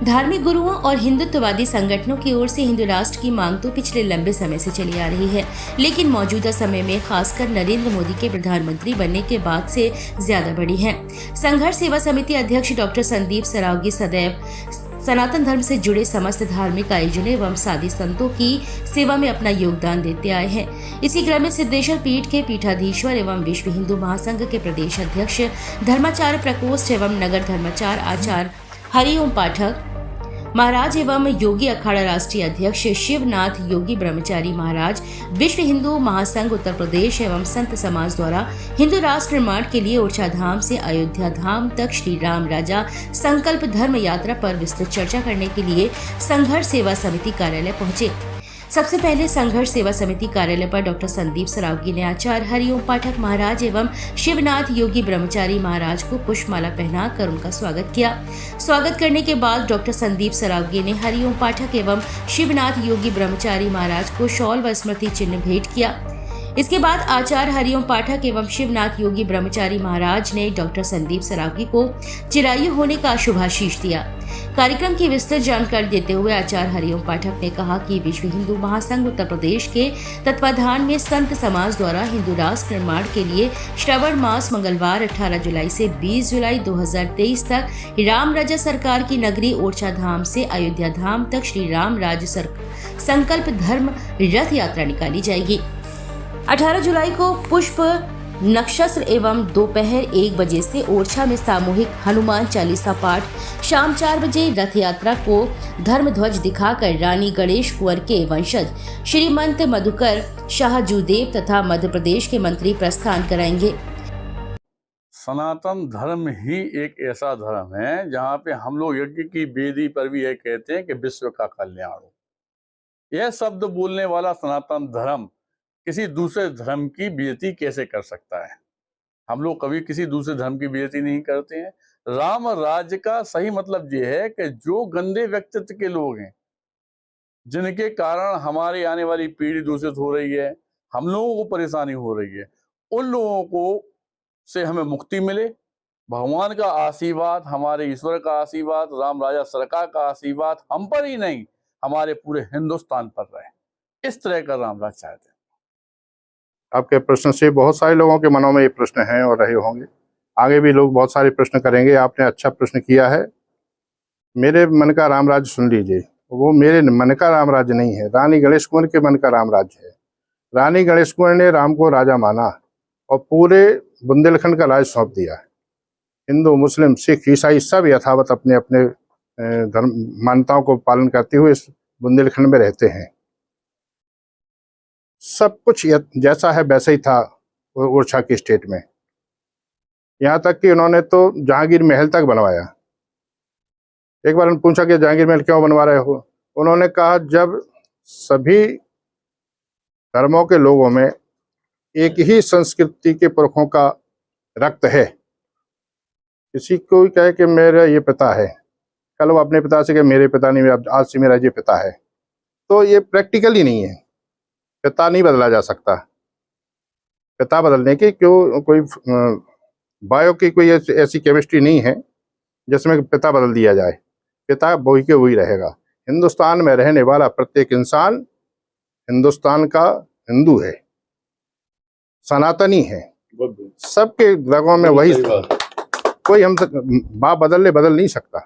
धार्मिक गुरुओं और हिंदुत्ववादी संगठनों की ओर से हिंदू राष्ट्र की मांग तो पिछले लंबे समय से चली आ रही है, लेकिन मौजूदा समय में खासकर नरेंद्र मोदी के प्रधानमंत्री बनने के बाद से ज्यादा बढ़ी है। संघर्ष सेवा समिति अध्यक्ष डॉक्टर संदीप सरावगी सदैव सनातन धर्म से जुड़े समस्त धार्मिक आयोजनों एवं साधी संतों की सेवा में अपना योगदान देते आए हैं। इसी क्रम में सिद्धेश्वर पीठ के पीठाधीश्वर एवं विश्व हिंदू महासंघ के प्रदेश अध्यक्ष धर्माचार्य प्रकोष्ठ एवं नगर धर्माचार्य आचार्य हरिओम पाठक महाराज एवं योगी अखाड़ा राष्ट्रीय अध्यक्ष शिवनाथ योगी ब्रह्मचारी महाराज, विश्व हिंदू महासंघ उत्तर प्रदेश एवं संत समाज द्वारा हिंदू राष्ट्र निर्माण के लिए ओरछा धाम से अयोध्या धाम तक श्री राम राजा संकल्प धर्म यात्रा पर विस्तृत चर्चा करने के लिए संघर्ष सेवा समिति कार्यालय पहुंचे। सबसे पहले संघर्ष सेवा समिति कार्यालय पर डॉक्टर संदीप सरावगी ने आचार्य हरिओम पाठक महाराज एवं शिवनाथ योगी ब्रह्मचारी महाराज को पुष्पमाला पहनाकर उनका स्वागत किया। स्वागत करने के बाद डॉक्टर संदीप सरावगी ने हरिओम पाठक एवं शिवनाथ योगी ब्रह्मचारी महाराज को शॉल व स्मृति चिन्ह भेंट किया। इसके बाद आचार्य हरिओम पाठक एवं शिवनाथ योगी ब्रह्मचारी महाराज ने डॉक्टर संदीप सरावगी को चिरायु होने का शुभाशीष दिया। कार्यक्रम की विस्तृत जानकारी देते हुए आचार्य हरिओम पाठक ने कहा कि विश्व हिंदू महासंघ उत्तर प्रदेश के तत्वाधान में संत समाज द्वारा हिंदू राष्ट्र निर्माण के लिए श्रावण मास मंगलवार 18 जुलाई से 20 जुलाई 2023 तक राम राजा सरकार की नगरी ओरछा धाम से अयोध्या धाम तक श्री राम राज संकल्प धर्म रथ यात्रा निकाली जाएगी। 18 जुलाई को पुष्प नक्षत्र एवं दोपहर 1 बजे से ओरछा में सामूहिक हनुमान चालीसा पाठ, शाम 4 बजे रथ यात्रा को धर्म ध्वज दिखाकर रानी गणेश कुंवर के वंशज श्रीमंत मधुकर शाहजूदेव तथा मध्य प्रदेश के मंत्री प्रस्थान कराएंगे। सनातन धर्म ही एक ऐसा धर्म है जहाँ पे हम लोग यज्ञ की वेदी पर भी यह कहते हैं कि विश्व का कल्याण हो। यह शब्द बोलने वाला सनातन धर्म किसी दूसरे धर्म की बेइज्जती कैसे कर सकता है? हम लोग कभी किसी दूसरे धर्म की बेइज्जती नहीं करते हैं। राम राज्य का सही मतलब ये है कि जो गंदे व्यक्तित्व के लोग हैं, जिनके कारण हमारे आने वाली पीढ़ी दूषित हो रही है, हम लोगों को परेशानी हो रही है, उन लोगों को से हमें मुक्ति मिले। भगवान का आशीर्वाद, हमारे ईश्वर का आशीर्वाद, राम राजा सरकार का आशीर्वाद हम पर ही नहीं, हमारे पूरे हिंदुस्तान पर रहे। इस तरह का राम राज चाहते हैं। आपके प्रश्न से बहुत सारे लोगों के मनों में ये प्रश्न हैं और रहे होंगे। आगे भी लोग बहुत सारे प्रश्न करेंगे। आपने अच्छा प्रश्न किया है। मेरे मन का राम राज्य सुन लीजिए। वो मेरे मन का राम राज्य नहीं है, रानी गणेश कुंवर के मन का राम राज्य है। रानी गणेश कुंवर ने राम को राजा माना और पूरे बुंदेलखंड का राज सौंप दिया। हिंदू, मुस्लिम, सिख, ईसाई सब यथावत अपने अपने धर्म मान्यताओं को पालन करते हुए इस बुंदेलखंड में रहते हैं। सब कुछ जैसा है वैसा ही था ओरछा के स्टेट में। यहाँ तक कि उन्होंने तो जहांगीर महल तक बनवाया। एक बार उन्होंने पूछा कि जहांगीर महल क्यों बनवा रहे हो? उन्होंने कहा जब सभी धर्मों के लोगों में एक ही संस्कृति के पुरखों का रक्त है, किसी को कहे कि मेरा ये पिता है, कल वो अपने पिता से कहे मेरे पिता नहीं, आज से मेरा ये पिता है, तो ये प्रैक्टिकल ही नहीं है। पिता नहीं बदला जा सकता। पिता बदलने की क्यों कोई बायो की कोई ऐसी केमिस्ट्री नहीं है जिसमें पिता बदल दिया जाए। पिता वही के वही रहेगा। हिंदुस्तान में रहने वाला प्रत्येक इंसान हिंदुस्तान का हिंदू है, सनातनी है। सबके रगों में वही, कोई हम बाप बदल नहीं सकता।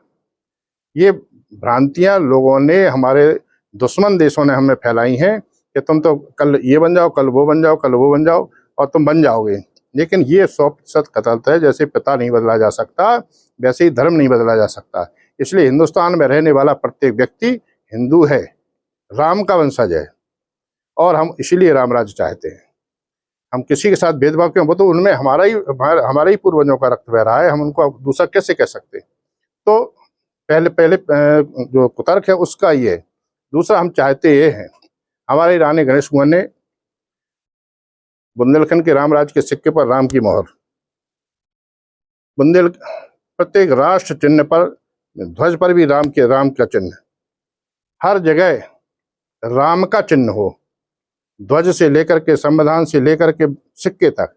ये भ्रांतियां लोगों ने, हमारे दुश्मन देशों ने हमें फैलाई हैं कि तुम तो कल ये बन जाओ, कल वो बन जाओ, कल वो बन जाओ और तुम बन जाओगे। लेकिन ये 100% गलत है। जैसे पिता नहीं बदला जा सकता, वैसे ही धर्म नहीं बदला जा सकता। इसलिए हिंदुस्तान में रहने वाला प्रत्येक व्यक्ति हिंदू है, राम का वंशज है और हम इसीलिए राम राज्य चाहते हैं। हम किसी के साथ भेदभाव क्यों? वो तो उनमें हमारा ही पूर्वजों का रक्त बह रहा है, हम उनको दूसरा कैसे कह सकते? तो पहले जो कुतर्क है उसका ये। दूसरा, हम चाहते ये हैं, हमारी रानी गणेश कुंवर ने बुंदेलखंड के राम राज्य के सिक्के पर राम की मोहर, प्रत्येक राष्ट्र चिन्ह पर, ध्वज पर भी राम का चिन्ह, हर जगह राम का चिन्ह हो। ध्वज से लेकर के, संविधान से लेकर के सिक्के तक,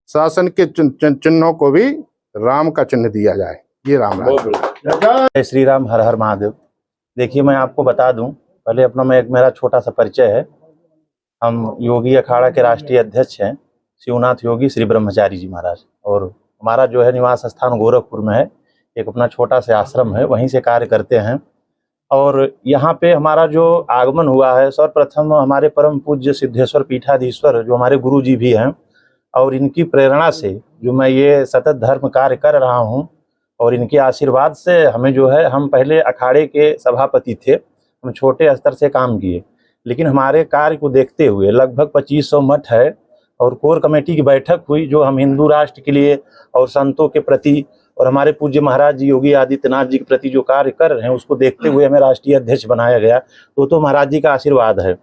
शासन के चिन्हों को भी राम का चिन्ह दिया जाए। ये राम राज्य। जय श्री राम, हर हर महादेव। देखिए, मैं आपको बता दूं, पहले अपना मेरा छोटा सा परिचय है। हम योगी अखाड़ा के राष्ट्रीय अध्यक्ष हैं, शिवनाथ योगी श्री ब्रह्मचारी जी महाराज। और हमारा जो है निवास स्थान गोरखपुर में है। एक अपना छोटा सा आश्रम है, वहीं से कार्य करते हैं। और यहाँ पे हमारा जो आगमन हुआ है, सर्वप्रथम हमारे परम पूज्य सिद्धेश्वर पीठाधीश्वर जो हमारे गुरु जी भी हैं, और इनकी प्रेरणा से जो मैं ये सतत धर्म कार्य कर रहा हूँ, और इनके आशीर्वाद से हमें जो है, हम पहले अखाड़े के सभापति थे, हम छोटे स्तर से काम किए, लेकिन हमारे कार्य को देखते हुए लगभग 2500 मठ है और कोर कमेटी की बैठक हुई, जो हम हिंदू राष्ट्र के लिए और संतों के प्रति और हमारे पूज्य महाराज जी योगी आदित्यनाथ जी के प्रति जो कार्य कर रहे हैं, उसको देखते हुए हमें राष्ट्रीय अध्यक्ष बनाया गया। तो महाराज जी का आशीर्वाद है।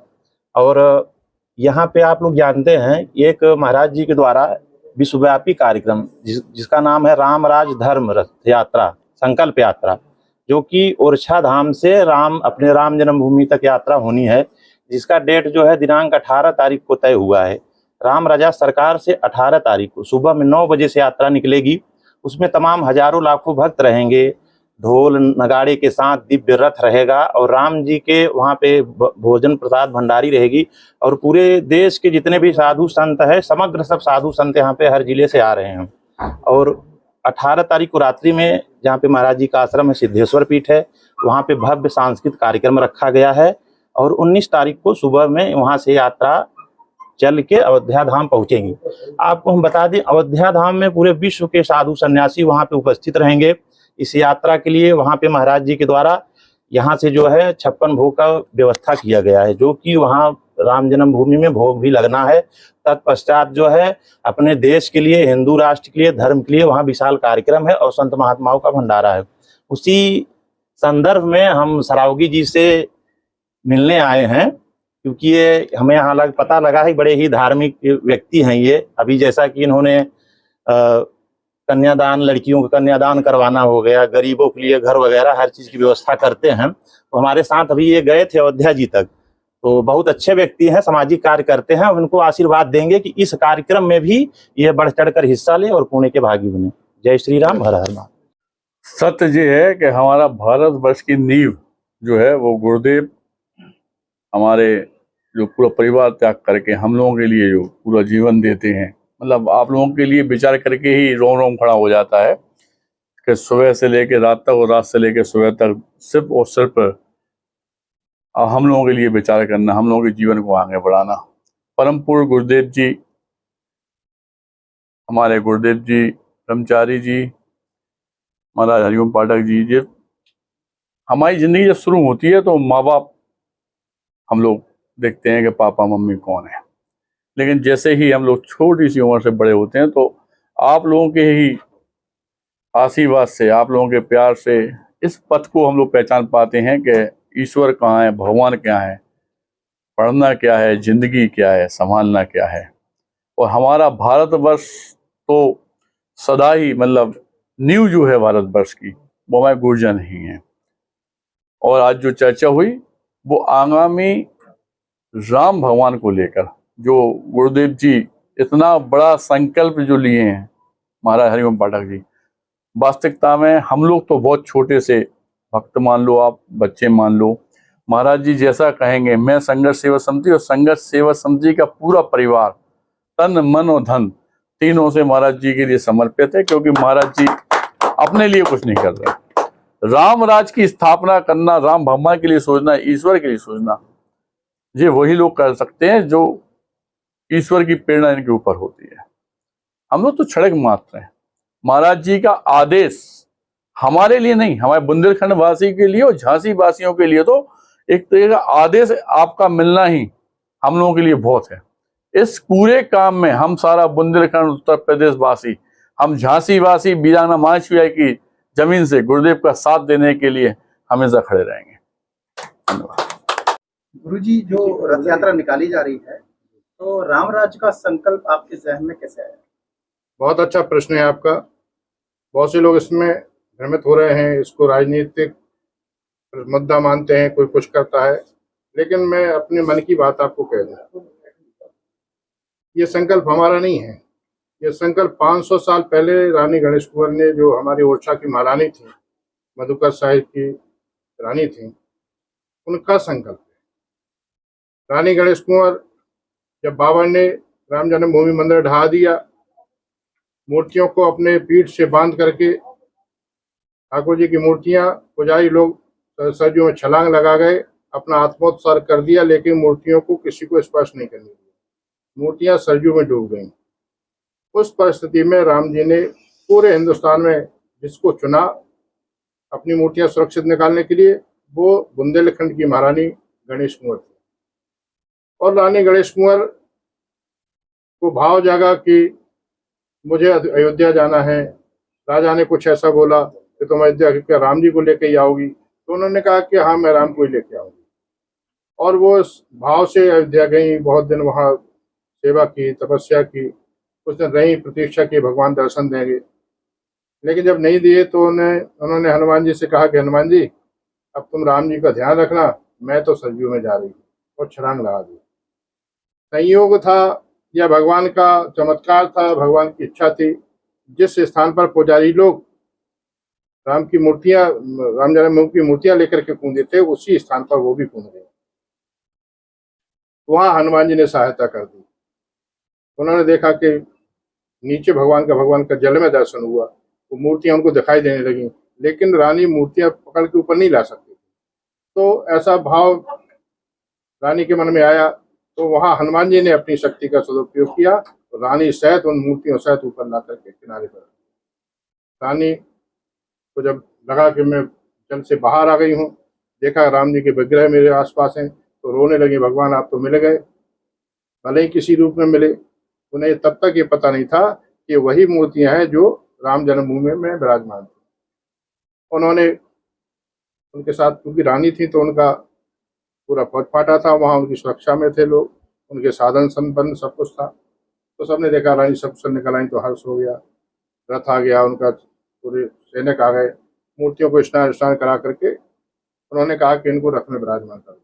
और यहाँ पे आप लोग जानते हैं, एक महाराज जी के द्वारा विश्वव्यापी कार्यक्रम जिसका नाम है राम राज धर्म रथ यात्रा, संकल्प यात्रा, जो कि ओरछा धाम से अपने राम जन्मभूमि तक यात्रा होनी है, जिसका डेट जो है दिनांक 18 तारीख को तय हुआ है। राम राजा सरकार से 18 तारीख को सुबह में 9 बजे से यात्रा निकलेगी। उसमें तमाम हजारों लाखों भक्त रहेंगे, ढोल नगाड़े के साथ दिव्य रथ रहेगा, और राम जी के वहाँ पे भोजन प्रसाद भंडारी रहेगी। और पूरे देश के जितने भी साधु संत है, समग्र सब साधु संत यहाँ पे हर जिले से आ रहे हैं। और 18 तारीख को रात्रि में जहाँ पे महाराज जी का आश्रम है, सिद्धेश्वर पीठ है, वहाँ पे भव्य सांस्कृतिक कार्यक्रम रखा गया है। और 19 तारीख को सुबह में वहाँ से यात्रा चल के अयोध्या धाम पहुंचेंगी। आपको हम बता दें, अयोध्या धाम में पूरे विश्व के साधु सन्यासी वहाँ पे उपस्थित रहेंगे इस यात्रा के लिए। वहाँ पे महाराज जी के द्वारा यहाँ से जो है 56 भोग का व्यवस्था किया गया है, जो कि वहाँ राम जन्मभूमि में भोग भी लगना है। तत्पश्चात जो है अपने देश के लिए, हिंदू राष्ट्र के लिए, धर्म के लिए वहाँ विशाल कार्यक्रम है और संत महात्माओं का भंडारा है। उसी संदर्भ में हम सरावगी जी से मिलने आए हैं, क्योंकि ये हमें यहाँ पता लगा है बड़े ही धार्मिक व्यक्ति हैं ये। अभी जैसा कि इन्होंने कन्यादान, लड़कियों का कन्यादान करवाना हो गया, गरीबों के लिए घर वगैरह हर चीज़ की व्यवस्था करते हैं। तो हमारे साथ अभी ये गए थे अयोध्या जी तक। तो बहुत अच्छे व्यक्ति हैं, सामाजिक कार्य करते हैं। उनको आशीर्वाद देंगे कि इस कार्यक्रम में भी ये बढ़ चढ़ कर हिस्सा लें और पुण्य के भागी बने। जय श्री राम, हर हर महादेव। सत्य ये है कि हमारा भारतवर्ष की नींव जो है वो गुरुदेव हमारे जो पूरा परिवार त्याग करके हम लोगों के लिए जो पूरा जीवन देते हैं, मतलब आप लोगों के लिए विचार करके ही रोम रोम खड़ा हो जाता है कि सुबह से लेकर रात तक और रात से लेकर सुबह तक सिर्फ और सिर्फ हम लोगों के लिए विचार करना, हम लोगों के जीवन को आगे बढ़ाना। परम पूज्य गुरुदेव जी, हमारे गुरुदेव जी ब्रह्मचारी जी, महाराज हरिओम पाठक जी, जब हमारी जिंदगी जब शुरू होती है तो माँ बाप हम लोग देखते हैं कि पापा मम्मी कौन है, लेकिन जैसे ही हम लोग छोटी सी उम्र से बड़े होते हैं तो आप लोगों के ही आशीर्वाद से, आप लोगों के प्यार से इस पथ को हम लोग पहचान पाते हैं कि ईश्वर कहाँ है, भगवान क्या है, पढ़ना क्या है, जिंदगी क्या है, संभालना क्या है। और हमारा भारतवर्ष तो सदा ही, मतलब नींव जो है भारतवर्ष की, वो हमारे गुरुजन ही हैं। और आज जो चर्चा हुई वो आगामी राम भगवान को लेकर जो गुरुदेव जी इतना बड़ा संकल्प जो लिए हैं, महाराज हरिओम पाठक जी, वास्तविकता में हम लोग तो बहुत छोटे से भक्त मान लो, आप बच्चे मान लो, महाराज जी जैसा कहेंगे। मैं संघर्ष सेवा समिति और संघर्ष सेवा समिति का पूरा परिवार तन मन और धन तीनों से महाराज जी के लिए समर्पित है, क्योंकि महाराज जी अपने लिए कुछ नहीं कर रहे। राम राज की स्थापना करना, राम भगवान के लिए सोचना, ईश्वर के लिए सोचना, ये वही लोग कर सकते हैं जो ईश्वर की प्रेरणा इनके ऊपर होती है। हम लोग तो क्षणिक मात्र हैं। महाराज जी का आदेश हमारे लिए नहीं, हमारे बुंदेलखंड वासी के लिए और झांसी वासियों के लिए तो एक तरह का आदेश आपका मिलना ही हम लोगों के लिए बहुत है। इस पूरे काम में हम सारा बुंदेलखंड, उत्तर प्रदेश वासी, हम झांसी वासी वीरांगना माहेश्वरी की जमीन से गुरुदेव का साथ देने के लिए हमेशा खड़े रहेंगे। धन्यवाद। गुरुजी, जो रथ यात्रा निकाली जा रही है, तो राम राज्य का संकल्प आपके जहन में कैसे आया? बहुत अच्छा प्रश्न है आपका। बहुत से लोग इसमें भ्रमित हो रहे हैं, इसको राजनीतिक मुद्दा मानते हैं, कोई कुछ करता है, लेकिन मैं अपने मन की बात आपको कह दूं, ये संकल्प हमारा नहीं है, ये संकल्प 500 साल पहले रानी गणेश कुंवर ने, जो हमारी ओरछा की महारानी थी, मधुकर साहिब की रानी थी, उनका संकल्प है। रानी गणेश कुंवर, जब बाबर ने राम जन्मभूमि मंदिर ढहा दिया, मूर्तियों को अपने पीठ से बांध करके ठाकुर जी की मूर्तियां, पुजारी लोग सरजू में छलांग लगा गए, अपना आत्मोत्सर्ग कर दिया, लेकिन मूर्तियों को किसी को स्पर्श नहीं करने दिया। मूर्तियां सरजू में डूब गईं। उस परिस्थिति में राम जी ने पूरे हिंदुस्तान में जिसको चुना अपनी मूर्तियां सुरक्षित निकालने के लिए, वो बुंदेलखंड की महारानी गणेश कुंवर थी। और रानी गणेश कुंवर को भाव जागा कि मुझे अयोध्या जाना है। राजा ने कुछ ऐसा बोला कि तुम अयोध्या के राम जी को लेके ही आओगी, तो उन्होंने कहा कि हाँ, मैं राम को ही लेके आऊंगी। और वो इस भाव से अयोध्या गई, बहुत दिन वहाँ सेवा की, तपस्या की, कुछ दिन रही, प्रतीक्षा की भगवान दर्शन देंगे। लेकिन जब नहीं दिए तो उन्होंने हनुमान जी से कहा कि हनुमान जी, अब तुम राम जी का ध्यान रखना, मैं तो सरयू में जा रही हूँ, और छलांग लगा दी। संयोग था या भगवान का चमत्कार था, भगवान की इच्छा थी। जिस स्थान पर पुजारी लोग राम की मूर्तियां, राम जन्मभूमि की मूर्तियां लेकर के कूदे थे, उसी स्थान पर वो भी कूद गए। वहां हनुमान जी ने सहायता कर दी। उन्होंने देखा कि नीचे भगवान का जल में दर्शन हुआ, वो मूर्तियां उनको दिखाई देने लगी, लेकिन रानी मूर्तियां पकड़ के ऊपर नहीं ला सकती। तो ऐसा भाव रानी के मन में आया, तो वहां हनुमान जी ने अपनी शक्ति का सदुपयोग किया, तो रानी सहित उन मूर्तियों सहित ऊपर ला करके किनारे पर। रानी को जब लगा कि मैं जल से बाहर आ गई हूँ, देखा राम जी के विग्रह मेरे आसपास हैं, तो रोने लगी, भगवान आप तो मिल गए, भले ही किसी रूप में मिले। उन्हें तब तक ये पता नहीं था कि वही मूर्तियां हैं जो राम जन्मभूमि में विराजमान थी। उन्होंने उनके साथ, क्योंकि रानी थी तो उनका पूरा फौज फाटा था, वहाँ उनकी सुरक्षा में थे लोग, उनके साधन संपन्न सब कुछ था। तो सबने देखा रानी सब कुछ निकल आई, तो हर्ष हो गया, रथ आ गया उनका, पूरे सैनिक आ गए, मूर्तियों को स्नान करा करके उन्होंने कहा कि इनको रथ में विराजमान कर दो।